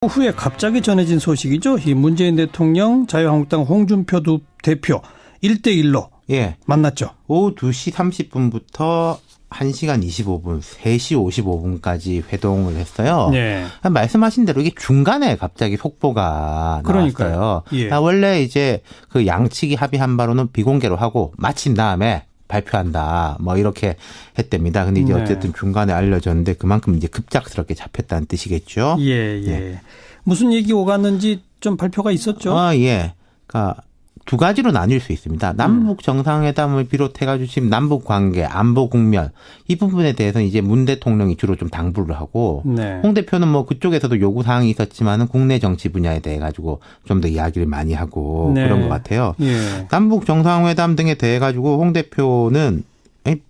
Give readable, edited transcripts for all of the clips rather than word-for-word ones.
후에 갑자기 전해진 소식이죠. 이 문재인 대통령, 자유한국당 홍준표 두 대표 1대1로 예. 만났죠. 오후 2시 30분부터 1시간 25분, 3시 55분까지 회동을 했어요. 네. 말씀하신 대로 이게 중간에 갑자기 속보가 나왔어요. 예. 원래 이제 그 양측이 합의한 바로는 비공개로 하고 마친 다음에 발표한다. 뭐 이렇게 했답니다. 근데 이제 어쨌든 중간에 알려졌는데 그만큼 이제 급작스럽게 잡혔다는 뜻이겠죠. 예. 무슨 얘기 오갔는지 좀 발표가 있었죠? 예. 그러니까 두 가지로 나뉠 수 있습니다. 남북 정상회담을 비롯해가지고 지금 남북 관계, 안보 국면 이 부분에 대해서는 이제 문 대통령이 주로 좀 당부를 하고 홍 대표는 뭐 그쪽에서도 요구 사항이 있었지만은 국내 정치 분야에 대해 가지고 좀 더 이야기를 많이 하고 그런 것 같아요. 예. 남북 정상회담 등에 대해 가지고 홍 대표는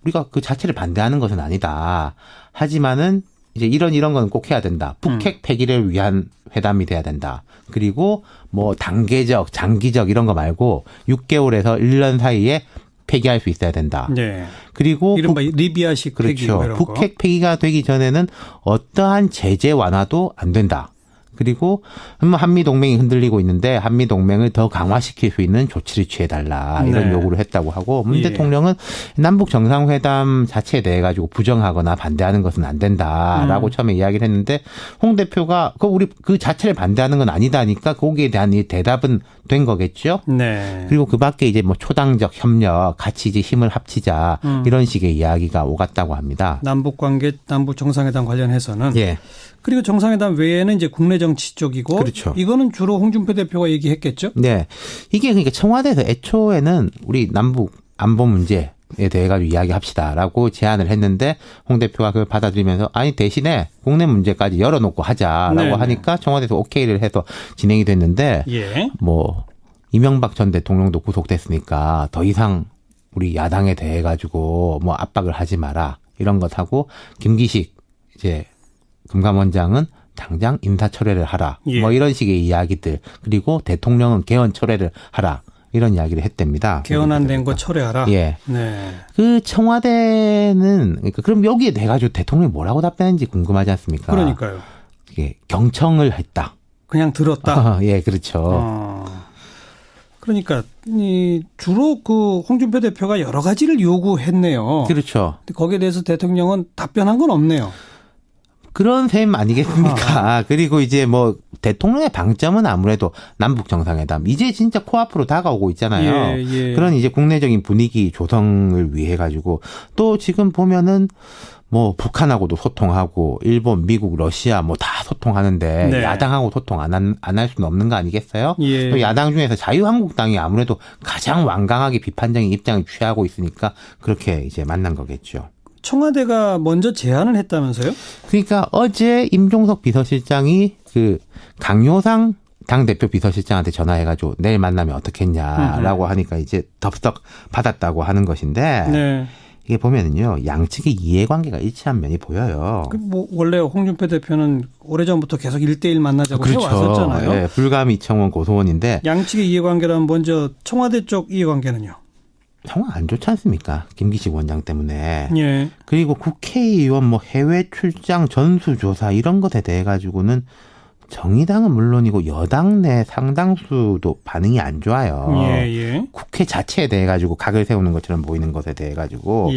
우리가 그 자체를 반대하는 것은 아니다. 하지만은 이제 이런 건 꼭 해야 된다. 북핵 폐기를 위한 회담이 돼야 된다. 그리고 뭐 단계적, 장기적 이런 거 말고 6개월에서 1년 사이에 폐기할 수 있어야 된다. 네. 그리고 이른바 리비아식 폐기. 그렇죠. 북핵 폐기가 되기 전에는 어떠한 제재 완화도 안 된다. 그리고 한미 동맹이 흔들리고 있는데 한미 동맹을 더 강화시킬 수 있는 조치를 취해달라 이런 요구를 했다고 하고 문 대통령은 남북 정상회담 자체에 대해 가지고 부정하거나 반대하는 것은 안 된다라고 처음에 이야기를 했는데 홍 대표가 우리 그 자체를 반대하는 건 아니다니까 거기에 대한 이 대답은 된 거겠죠. 네. 그리고 그 밖에 이제 뭐 초당적 협력, 같이 이제 힘을 합치자 이런 식의 이야기가 오갔다고 합니다. 남북 관계, 남북 정상회담 관련해서는. 예. 그리고 정상회담 외에는 이제 국내 정치 쪽이고. 그렇죠. 이거는 주로 홍준표 대표가 얘기했겠죠. 네. 이게 그러니까 청와대에서 애초에는 우리 남북 안보 문제에 대해 가지고 이야기합시다라고 제안을 했는데 홍 대표가 그걸 받아들이면서 아니 대신에 국내 문제까지 열어놓고 하자라고 하니까 청와대에서 오케이를 해서 진행이 됐는데 뭐 이명박 전 대통령도 구속됐으니까 더 이상 우리 야당에 대해 가지고 뭐 압박을 하지 마라 이런 것하고 김기식 이제 금감원장은 당장 인사철회를 하라. 뭐 이런 식의 이야기들. 그리고 대통령은 개헌 철회를 하라. 이런 이야기를 했답니다. 개헌 안 된 거 철회하라? 예. 네. 그 청와대는, 그러니까 그럼 여기에 대해 가지고 대통령이 뭐라고 답변했는지 궁금하지 않습니까? 그러니까요. 이게 경청을 했다. 그냥 들었다? 예, 그렇죠. 그러니까 주로 그 홍준표 대표가 여러 가지를 요구했네요. 그렇죠. 근데 거기에 대해서 대통령은 답변한 건 없네요. 그런 셈 아니겠습니까? 그리고 이제 뭐 대통령의 방점은 아무래도 남북 정상회담. 이제 진짜 코앞으로 다가오고 있잖아요. 그런 이제 국내적인 분위기 조성을 위해 가지고 또 지금 보면은 뭐 북한하고도 소통하고 일본, 미국, 러시아 뭐 다 소통하는데 야당하고 소통 안 할 수는 없는 거 아니겠어요? 또 야당 중에서 자유한국당이 아무래도 가장 완강하게 비판적인 입장을 취하고 있으니까 그렇게 이제 만난 거겠죠. 청와대가 먼저 제안을 했다면서요? 그러니까 어제 임종석 비서실장이 그 강효상 당대표 비서실장한테 전화해가지고 내일 만나면 어떻겠냐라고 하니까 이제 덥석 받았다고 하는 것인데 이게 보면은요 양측의 이해관계가 일치한 면이 보여요. 뭐 원래 홍준표 대표는 오래전부터 계속 1대1 만나자고 해왔었잖아요. 네, 불감 이청원 고소원인데 양측의 이해관계라면 먼저 청와대 쪽 이해관계는요? 상황 안 좋지 않습니까? 김기식 원장 때문에. 그리고 국회의원 뭐 해외 출장 전수조사 이런 것에 대해 가지고는 정의당은 물론이고 여당 내 상당수도 반응이 안 좋아요. 국회 자체에 대해 가지고 각을 세우는 것처럼 보이는 것에 대해 가지고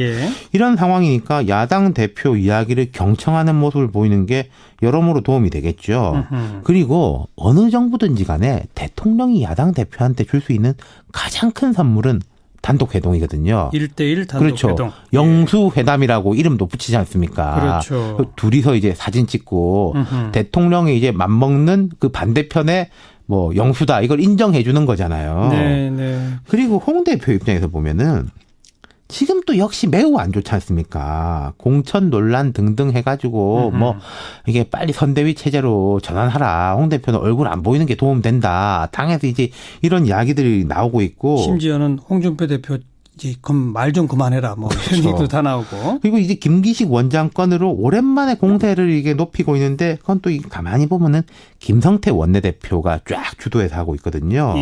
이런 상황이니까 야당 대표 이야기를 경청하는 모습을 보이는 게 여러모로 도움이 되겠죠. 그리고 어느 정부든지 간에 대통령이 야당 대표한테 줄 수 있는 가장 큰 선물은 단독 회동이거든요. 1대1 단독 그렇죠. 회동. 영수 회담이라고 이름도 붙이지 않습니까? 그렇죠. 둘이서 이제 사진 찍고 대통령이 이제 맞먹는 그 반대편에 뭐 영수다 이걸 인정해 주는 거잖아요. 그리고 홍 대표 입장에서 보면은 지금 또 역시 매우 안 좋지 않습니까? 공천 논란 등등 해가지고 뭐 이게 빨리 선대위 체제로 전환하라. 홍 대표는 얼굴 안 보이는 게 도움된다. 당에서 이제 이런 이야기들이 나오고 있고. 심지어는 홍준표 대표 이제 말 좀 그만해라. 뭐 이런 얘기도 다 나오고. 그리고 이제 김기식 원장 건으로 오랜만에 공세를 이게 높이고 있는데 그건 또 가만히 보면은 김성태 원내대표가 쫙 주도해서 하고 있거든요.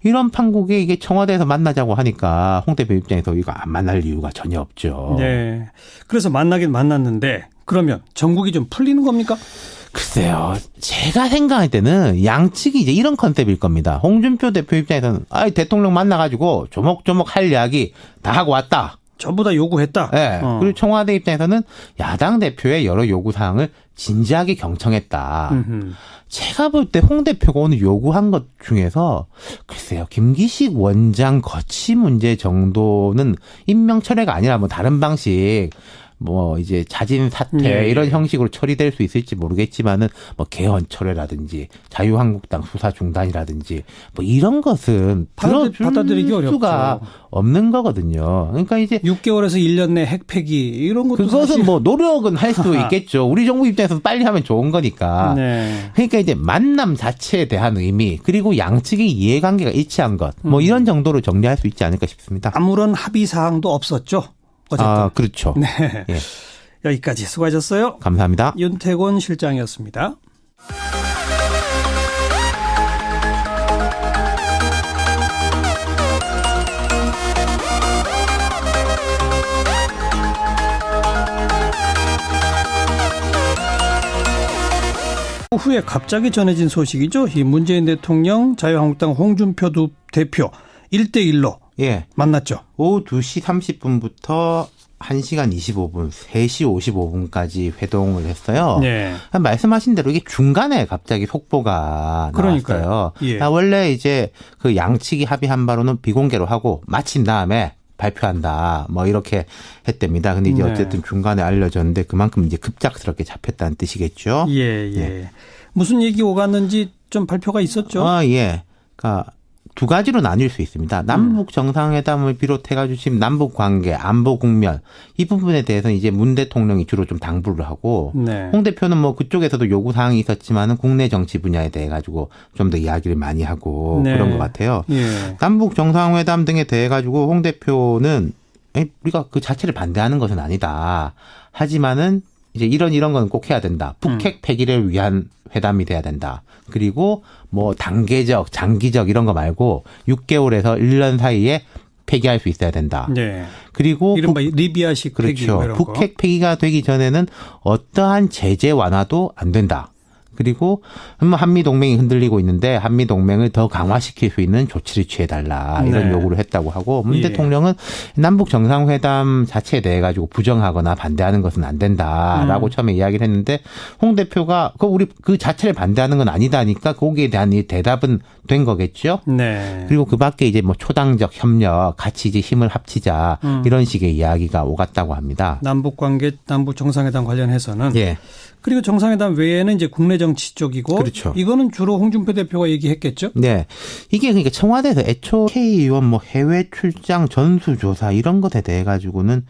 이런 판국에 이게 청와대에서 만나자고 하니까 홍 대표 입장에서 이거 안 만날 이유가 전혀 없죠. 그래서 만나긴 만났는데 그러면 전국이 좀 풀리는 겁니까? 글쎄요. 제가 생각할 때는 양측이 이제 이런 컨셉일 겁니다. 홍준표 대표 입장에서는 대통령 만나가지고 조목조목 할 이야기 다 하고 왔다. 전부 다 요구했다. 네. 그리고 청와대 입장에서는 야당 대표의 여러 요구사항을 진지하게 경청했다. 제가 볼 때 홍 대표가 오늘 요구한 것 중에서 글쎄요. 김기식 원장 거취 문제 정도는 임명 철회가 아니라 뭐 다른 방식 뭐 이제 자진 사퇴 네. 이런 형식으로 처리될 수 있을지 모르겠지만은 뭐 개헌 철회라든지 자유한국당 수사 중단이라든지 뭐 이런 것은 받아들이기 들어줄 수가 어렵죠. 없는 거거든요. 그러니까 이제 6개월에서 1년 내 핵폐기 이런 것도 그것은 사실 뭐 노력은 할 수 있겠죠. 우리 정부 입장에서 빨리 하면 좋은 거니까. 네. 그러니까 이제 만남 자체에 대한 의미 그리고 양측의 이해관계가 일치한 것 뭐 이런 정도로 정리할 수 있지 않을까 싶습니다. 아무런 합의 사항도 없었죠. 어쨌든. 그렇죠. 네. 예. 여기까지 수고하셨어요. 감사합니다. 윤태곤 실장이었습니다. 후에 갑자기 전해진 소식이죠. 이 문재인 대통령 자유한국당 홍준표 두 대표 1대1로 예. 만났죠. 오후 2시 30분부터 1시간 25분, 3시 55분까지 회동을 했어요. 네. 말씀하신 대로 이게 중간에 갑자기 속보가 그러니까요. 나왔어요. 예. 원래 이제 그 양측이 합의한 바로는 비공개로 하고 마친 다음에 발표한다. 뭐 이렇게 했답니다. 근데 이제 네. 어쨌든 중간에 알려졌는데 그만큼 이제 급작스럽게 잡혔다는 뜻이겠죠. 예, 예. 무슨 얘기 오갔는지 좀 발표가 있었죠? 예. 그러니까 두 가지로 나뉠 수 있습니다. 남북 정상회담을 비롯해가지고 지금 남북 관계, 안보 국면 이 부분에 대해서는 이제 문 대통령이 주로 좀 당부를 하고 네. 홍 대표는 뭐 그쪽에서도 요구 사항이 있었지만은 국내 정치 분야에 대해 가지고 좀 더 이야기를 많이 하고 네. 그런 것 같아요. 예. 남북 정상회담 등에 대해 가지고 홍 대표는 우리가 그 자체를 반대하는 것은 아니다. 하지만은 이제 이런 건 꼭 해야 된다. 북핵 폐기를 위한 회담이 돼야 된다. 그리고 뭐 단계적, 장기적 이런 거 말고 6개월에서 1년 사이에 폐기할 수 있어야 된다. 네. 그리고 이른바 리비아식 폐기 그렇죠. 뭐 이런 거. 북핵 폐기가 되기 전에는 어떠한 제재 완화도 안 된다. 그리고 한미 동맹이 흔들리고 있는데 한미 동맹을 더 강화시킬 수 있는 조치를 취해달라 이런 네. 요구를 했다고 하고 문 예. 대통령은 남북 정상회담 자체에 대해 가지고 부정하거나 반대하는 것은 안 된다라고 처음에 이야기를 했는데 홍 대표가 우리 그 자체를 반대하는 건 아니다니까 거기에 대한 이 대답은 된 거겠죠. 네. 그리고 그 밖에 이제 뭐 초당적 협력 같이 이제 힘을 합치자 이런 식의 이야기가 오갔다고 합니다. 남북 관계, 남북 정상회담 관련해서는 예. 그리고 정상회담 외에는 이제 국내 정치 쪽이고 그렇죠. 이거는 주로 홍준표 대표가 얘기했겠죠. 네. 이게 그러니까 청와대에서 애초 K의원 뭐 해외 출장 전수조사 이런 것에 대해 가지고는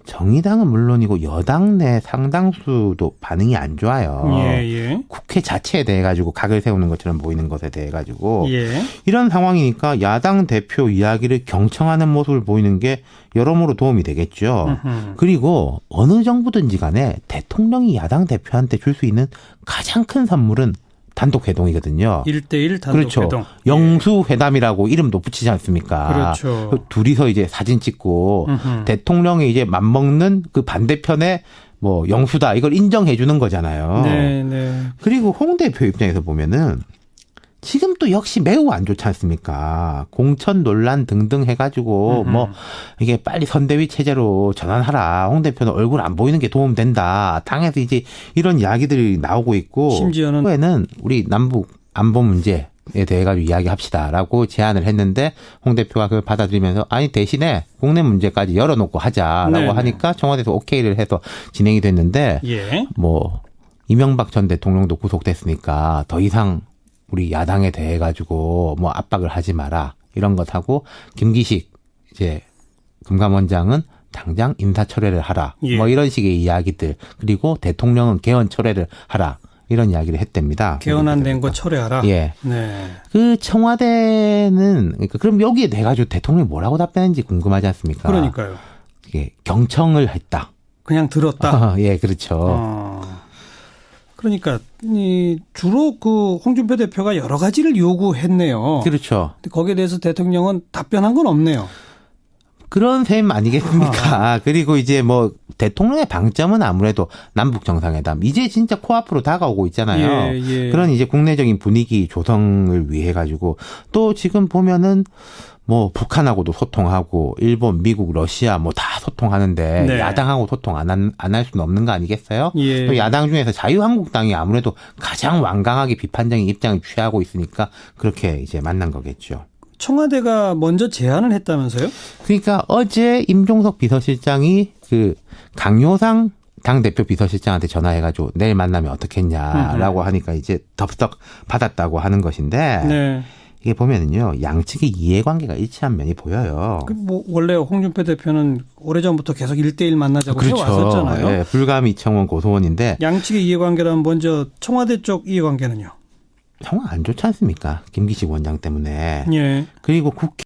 정의당은 물론이고 여당 내 상당수도 반응이 안 좋아요. 예, 예. 국회 자체에 대해 가지고 각을 세우는 것처럼 보이는 것에 대해 가지고 예. 이런 상황이니까 야당 대표 이야기를 경청하는 모습을 보이는 게 여러모로 도움이 되겠죠. 그리고 어느 정부든지 간에 대통령이 야당 대표한테 줄 수 있는 가장 큰 선물은 단독 회동이거든요. 1대1 단독 그렇죠. 회동. 영수 회담이라고 이름도 붙이지 않습니까? 그렇죠. 둘이서 이제 사진 찍고 대통령이 이제 맞먹는 그 반대편에 뭐 영수다 이걸 인정해 주는 거잖아요. 네, 네. 그리고 홍 대표 입장에서 보면은 지금 또 역시 매우 안 좋지 않습니까? 공천 논란 등등 해가지고 뭐 이게 빨리 선대위 체제로 전환하라. 홍 대표는 얼굴 안 보이는 게 도움된다. 당에서 이제 이런 이야기들이 나오고 있고 심지어는 후에는 우리 남북 안보 문제에 대해 가지고 이야기합시다라고 제안을 했는데 홍 대표가 그걸 받아들이면서 대신에 국내 문제까지 열어놓고 하자라고 네네. 하니까 청와대에서 오케이를 해서 진행이 됐는데 예. 뭐 이명박 전 대통령도 구속됐으니까 더 이상 우리 야당에 대해 가지고 뭐 압박을 하지 마라 이런 것하고 김기식 이제 금감원장은 당장 인사철회를 하라 예. 뭐 이런 식의 이야기들 그리고 대통령은 개헌 철회를 하라 이런 이야기를 했답니다. 개헌 안 된 거 철회하라. 예. 네. 그 청와대는 그러니까 그럼 여기에 대해 가지고 대통령이 뭐라고 답변했는지 궁금하지 않습니까? 그러니까요. 이게 경청을 했다. 그냥 들었다. 예, 그렇죠. 그러니까 주로 그 홍준표 대표가 여러 가지를 요구했네요. 그렇죠. 근데 거기에 대해서 대통령은 답변한 건 없네요. 그런 셈 아니겠습니까? 그리고 이제 뭐 대통령의 방점은 아무래도 남북 정상회담. 이제 진짜 코앞으로 다가오고 있잖아요. 예. 그런 이제 국내적인 분위기 조성을 위해 가지고 또 지금 보면은 뭐 북한하고도 소통하고 일본, 미국, 러시아 뭐 다 소통하는데 네. 야당하고 소통 안 할 수는 없는 거 아니겠어요? 예. 또 야당 중에서 자유한국당이 아무래도 가장 완강하게 비판적인 입장을 취하고 있으니까 그렇게 이제 만난 거겠죠. 청와대가 먼저 제안을 했다면서요? 그러니까 어제 임종석 비서실장이 그 강효상 당대표 비서실장한테 전화해가지고 내일 만나면 어떻겠냐라고 하니까 이제 덥석 받았다고 하는 것인데 네. 이게 보면은요 양측의 이해관계가 일치한 면이 보여요. 뭐 원래 홍준표 대표는 오래전부터 계속 1대1 만나자고 해왔었잖아요. 네, 불감 이청원 고소원인데 양측의 이해관계라면 먼저 청와대 쪽 이해관계는요? 상황 안 좋지 않습니까? 김기식 원장 때문에. 예. 그리고 국회